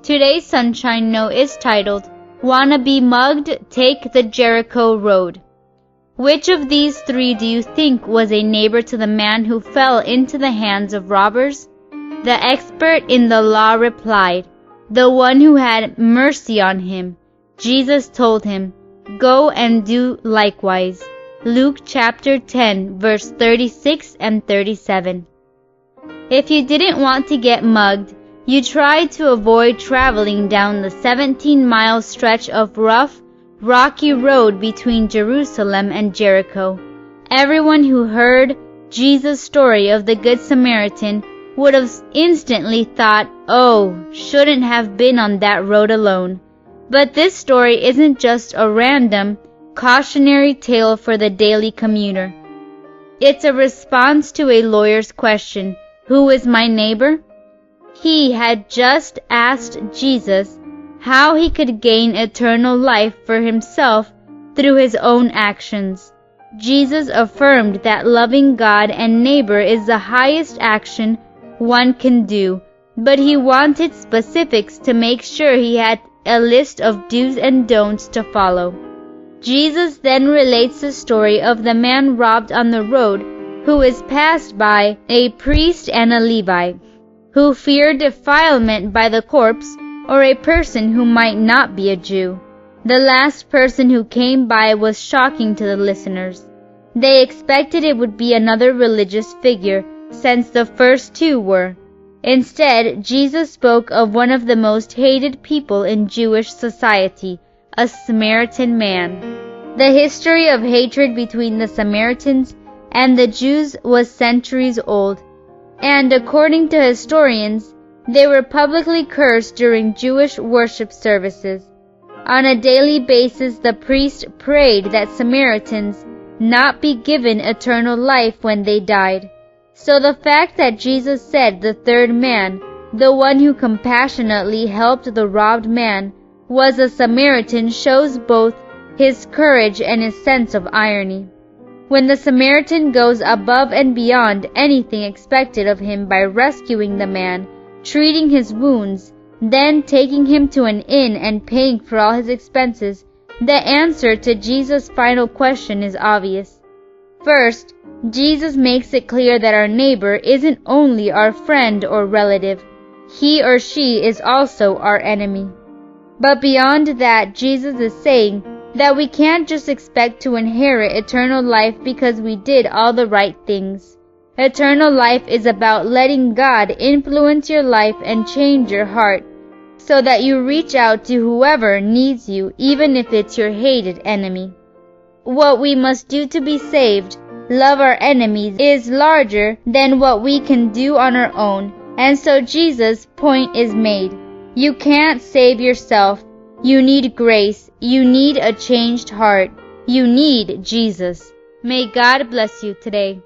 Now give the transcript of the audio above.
Today's Sunshine Note is titled, Wanna Be Mugged? Take the Jericho Road. Which of these three do you think was a neighbor to the man who fell into the hands of robbers? The expert in the law replied, the one who had mercy on him. Jesus told him, Go and do likewise. Luke chapter 10, verse 36 and 37. If you didn't want to get mugged, you tried to avoid traveling down the 17-mile stretch of rough, rocky road between Jerusalem and Jericho. Everyone who heard Jesus' story of the Good Samaritan would have instantly thought, oh, shouldn't have been on that road alone. But this story isn't just a random, cautionary tale for the daily commuter. It's a response to a lawyer's question, who is my neighbor? He had just asked Jesus how he could gain eternal life for himself through his own actions. Jesus affirmed that loving God and neighbor is the highest action one can do, but he wanted specifics to make sure he had a list of do's and don'ts to follow. Jesus then relates the story of the man robbed on the road who is passed by a priest and a Levite, who feared defilement by the corpse or a person who might not be a Jew. The last person who came by was shocking to the listeners. They expected it would be another religious figure, since the first two were. Instead, Jesus spoke of one of the most hated people in Jewish society, a Samaritan man. The history of hatred between the Samaritans and the Jews was centuries old, and according to historians, they were publicly cursed during Jewish worship services. On a daily basis, the priest prayed that Samaritans not be given eternal life when they died. So the fact that Jesus said the third man, the one who compassionately helped the robbed man, was a Samaritan shows both his courage and his sense of irony. When the Samaritan goes above and beyond anything expected of him by rescuing the man, treating his wounds, then taking him to an inn and paying for all his expenses, the answer to Jesus' final question is obvious. First, Jesus makes it clear that our neighbor isn't only our friend or relative, he or she is also our enemy. But beyond that, Jesus is saying that we can't just expect to inherit eternal life because we did all the right things. Eternal life is about letting God influence your life and change your heart, so that you reach out to whoever needs you, even if it's your hated enemy. What we must do to be saved, love our enemies, is larger than what we can do on our own, and so Jesus' point is made. You can't save yourself. You need grace. You need a changed heart. You need Jesus. May God bless you today.